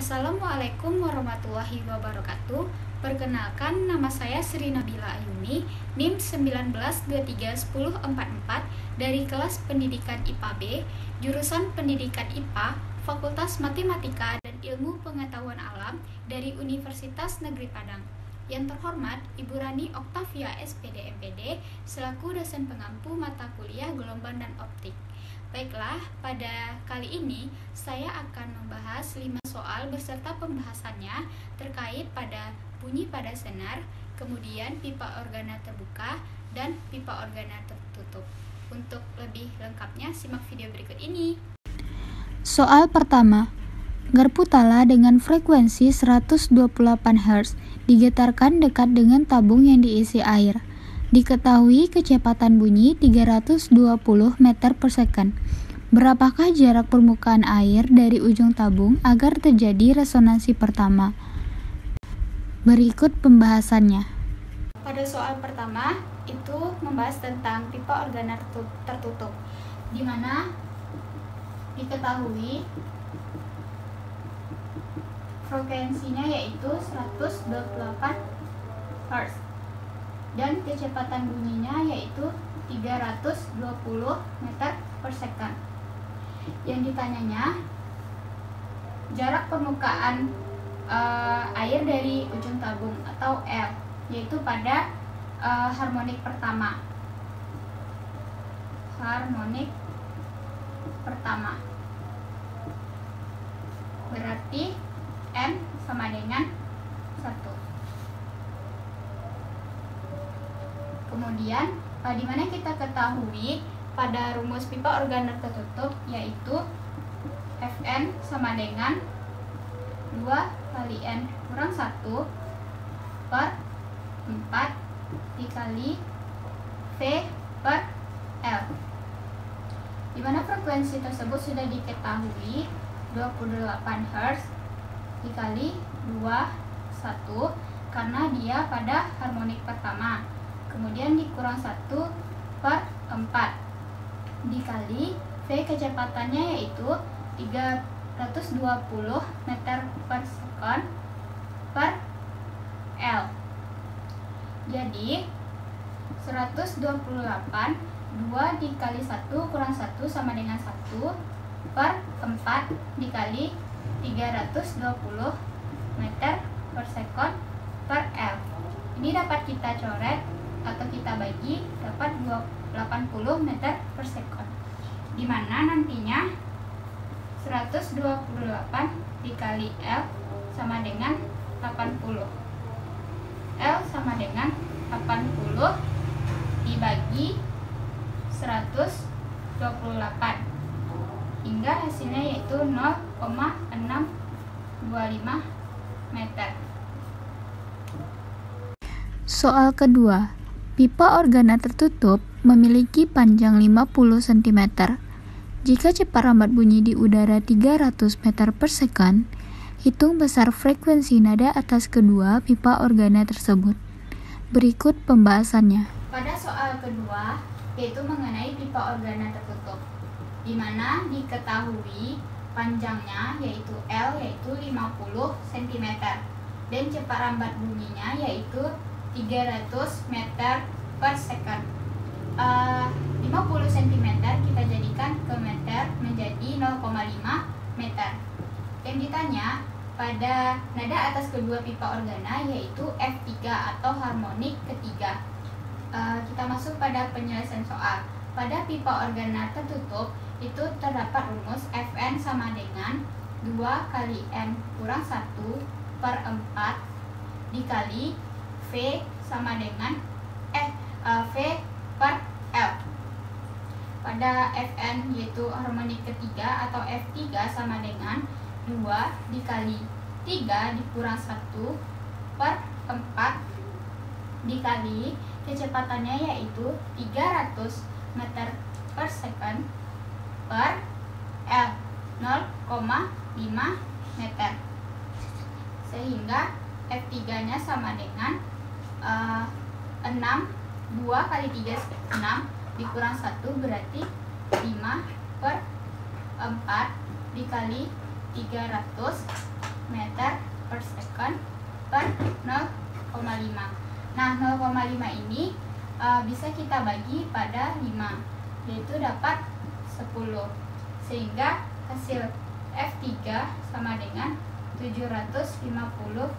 Assalamualaikum warahmatullahi wabarakatuh. Perkenalkan, nama saya Sri Nabila Ayuni, NIM 19231044 dari kelas Pendidikan IPA B, jurusan Pendidikan IPA, Fakultas Matematika dan Ilmu Pengetahuan Alam dari Universitas Negeri Padang. Yang terhormat, Ibu Rani Oktavia SPD MPD selaku dosen pengampu mata kuliah gelombang dan optik. Baiklah, pada kali ini saya akan membahas 5 soal beserta pembahasannya terkait pada bunyi pada senar, kemudian pipa organa terbuka, dan pipa organa tertutup. Untuk lebih lengkapnya, simak video berikut ini. Soal pertama, garpu tala dengan frekuensi 128 Hz digetarkan dekat dengan tabung yang diisi air. Diketahui kecepatan bunyi 320 meter per second. Berapakah jarak permukaan air dari ujung tabung agar terjadi resonansi pertama? Berikut pembahasannya. Pada soal pertama, itu membahas tentang pipa organa tertutup, di mana diketahui frekuensinya yaitu 128 Hz. Dan kecepatan bunyinya yaitu 320 meter per second. Yang ditanyanya, jarak permukaan air dari ujung tabung atau L, yaitu pada harmonik pertama. Berarti N sama dengan 1. Kemudian, di mana kita ketahui pada rumus pipa organa tertutup yaitu Fn sama dengan 2 kali N kurang 1 per 4 dikali V per L. Di mana frekuensi tersebut sudah diketahui 28 Hz dikali 2, 1 karena dia pada harmonik pertama. Kemudian dikurang 1 per 4 dikali V kecepatannya yaitu 320 meter per second per L. Jadi 128 2 dikali 1 kurang 1 sama dengan 1 per 4 dikali 320 meter per second per L. Ini dapat kita coret atau kita bagi dapat 80 meter per second, di mana nantinya 128 dikali L sama dengan 80. L sama dengan 80 dibagi 128 hingga hasilnya yaitu 0,625 meter. Soal kedua, pipa organa tertutup memiliki panjang 50 cm. Jika cepat rambat bunyi di udara 300 meter per second, hitung besar frekuensi nada atas kedua pipa organa tersebut. Berikut pembahasannya. Pada soal kedua, yaitu mengenai pipa organa tertutup, di mana diketahui panjangnya yaitu L yaitu 50 cm dan cepat rambat bunyinya yaitu 300 meter per second. 50 cm kita jadikan ke meter menjadi 0,5 meter. Yang ditanya pada nada atas kedua pipa organa yaitu F3 atau harmonik ketiga. Kita masuk pada penyelesaian soal. Pada pipa organa tertutup itu terdapat rumus Fn sama dengan 2 kali N kurang 1 per 4 dikali V sama dengan V per L. Pada Fn yaitu harmonik ketiga atau F3 sama dengan 2 dikali 3 dikurang 1 per 4 dikali kecepatannya yaitu 300 meter per second per L 0,5 meter, sehingga F3 nya sama dengan 6, 2 kali 3 6 dikurang 1 berarti 5 per 4 dikali 300 meter per second per 0,5. Nah, 0,5 ini bisa kita bagi pada 5, yaitu dapat 10. Sehingga hasil F3 sama dengan 750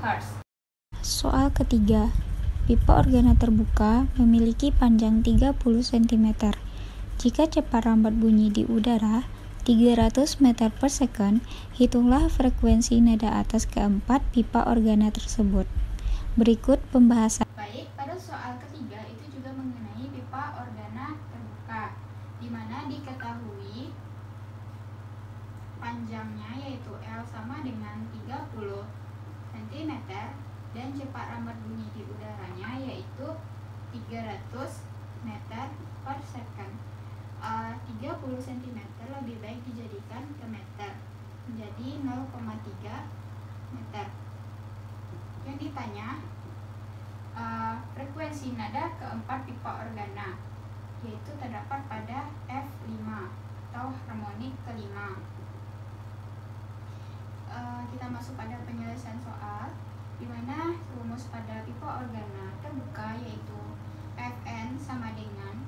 Hz. Soal ketiga. Pipa organa terbuka memiliki panjang 30 cm. Jika cepat rambat bunyi di udara 300 meter per second, hitunglah frekuensi nada atas keempat pipa organa tersebut. Berikut pembahasan. Baik, pada soal ketiga itu juga mengenai pipa organa terbuka, di mana diketahui panjangnya yaitu L sama dengan 30 cm dan cepat rambat bunyi di udaranya yaitu 300 meter per second. 30 cm lebih baik dijadikan ke meter, menjadi 0,3 meter. Yang ditanya frekuensi nada keempat pipa organa, yaitu terdapat pada F5 atau harmonik kelima. Kita masuk pada penyelesaian soal, di mana rumus pada pipa organa terbuka yaitu Fn sama dengan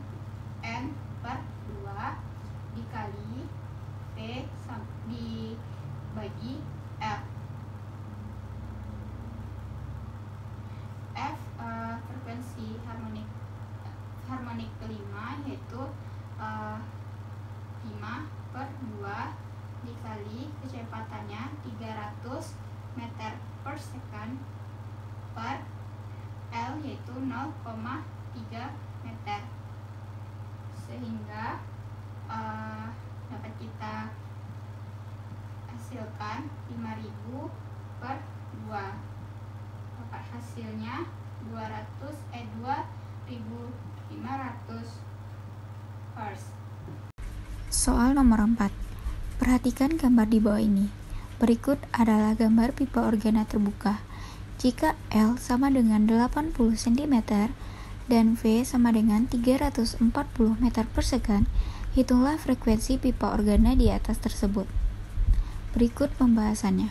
N per 2 dikali V dibagi L. F frekuensi harmonik kelima yaitu 5 per 2 dikali kecepatannya 300 meter per second per L yaitu 0,3 meter, sehingga dapat kita hasilkan 5.000 per 2, dapat hasilnya 2.500 Hz. Soal nomor 4. Perhatikan gambar di bawah ini. Berikut adalah gambar pipa organa terbuka. Jika L sama dengan 80 cm dan V sama dengan 340 meter per second, hitunglah frekuensi pipa organa di atas tersebut. Berikut pembahasannya.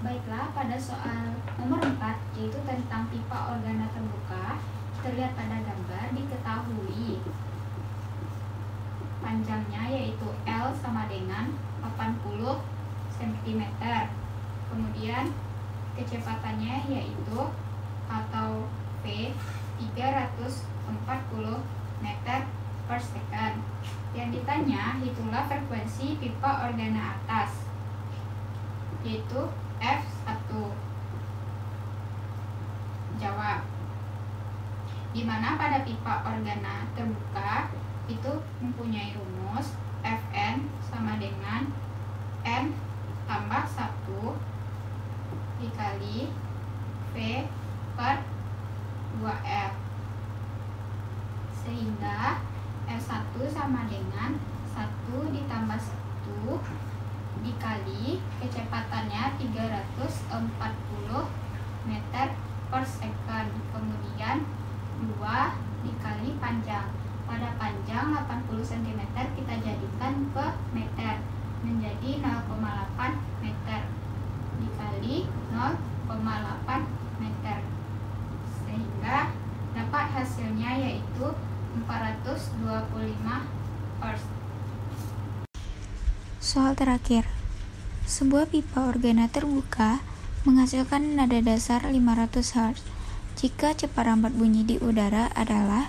Baiklah, pada soal nomor 4, yaitu tentang pipa organa terbuka, terlihat pada gambar diketahui panjangnya yaitu L sama dengan 80 cm, kemudian kecepatannya yaitu atau V 340 meter per second. Yang ditanya, hitunglah frekuensi pipa organa atas, yaitu F1. Jawab. Di mana pada pipa organa terbuka itu mempunyai rumus Fn sama dengan N tambah 1 dikali V per 2F, sehingga F1 sama dengan 1 ditambah 1 dikali kecepatannya 340 meter per second, kemudian 2 dikali panjang. Pada panjang 80 cm kita jadikan ke meter, menjadi 0,8 meter dikali 0,8 meter, sehingga dapat hasilnya yaitu 425 Hz. Soal terakhir. Sebuah pipa organa terbuka menghasilkan nada dasar 500 Hz jika cepat rambat bunyi di udara adalah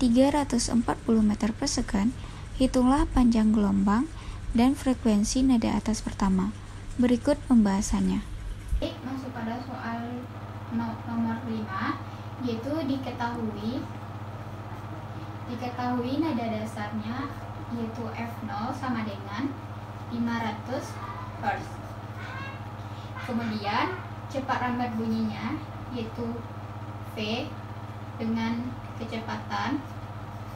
340 meter per second. Hitunglah panjang gelombang dan frekuensi nada atas pertama. Berikut pembahasannya. Masuk pada soal nomor 5, yaitu diketahui nada dasarnya yaitu F0 sama dengan 500 Hz. Kemudian cepat rambat bunyinya yaitu V dengan kecepatan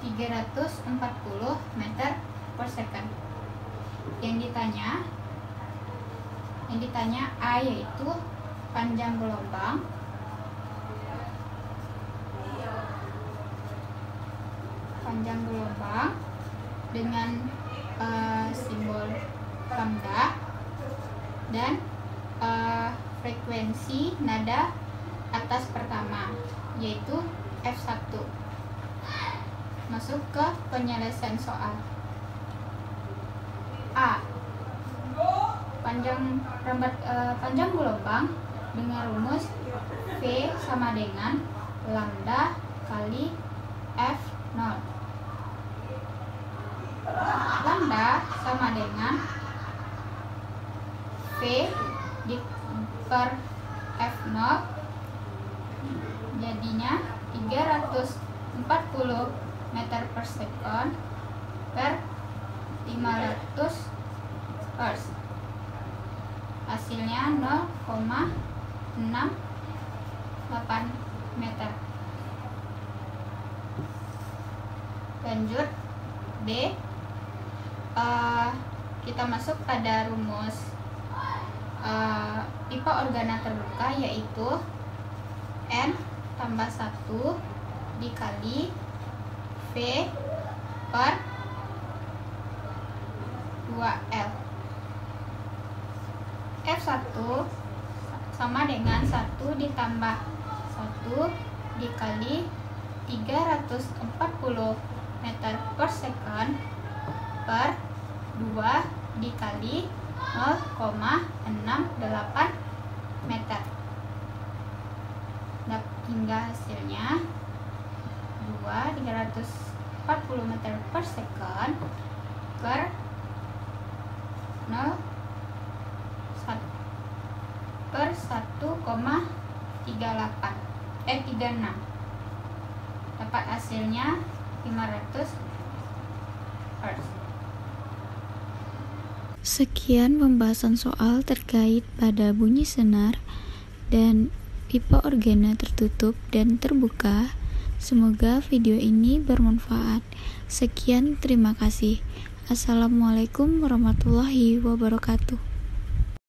340 meter per second. Yang ditanya A yaitu panjang gelombang, dengan simbol lambda, dan frekuensi nada atas pertama, yaitu F1. Masuk ke penyelesaian soal. A. Panjang gelombang dengan rumus V sama dengan lambda kali F0. Lambda sama dengan V per F0, jadinya 340 meter per second per 500 Hz. Hasilnya 0,68 meter. Lanjut B. Kita masuk pada rumus pipa organa terbuka, yaitu N tambah 1 dikali V per 2L. F1 sama dengan 1 ditambah 1 dikali 340 meter per second per 2 dikali 0,68 meter. Hingga hasilnya 340 meter per second per 1,36. Dapat hasilnya 500 Hz. Sekian pembahasan soal terkait pada bunyi senar dan pipa organa tertutup dan terbuka. Semoga video ini bermanfaat. Sekian, terima kasih. Assalamualaikum warahmatullahi wabarakatuh.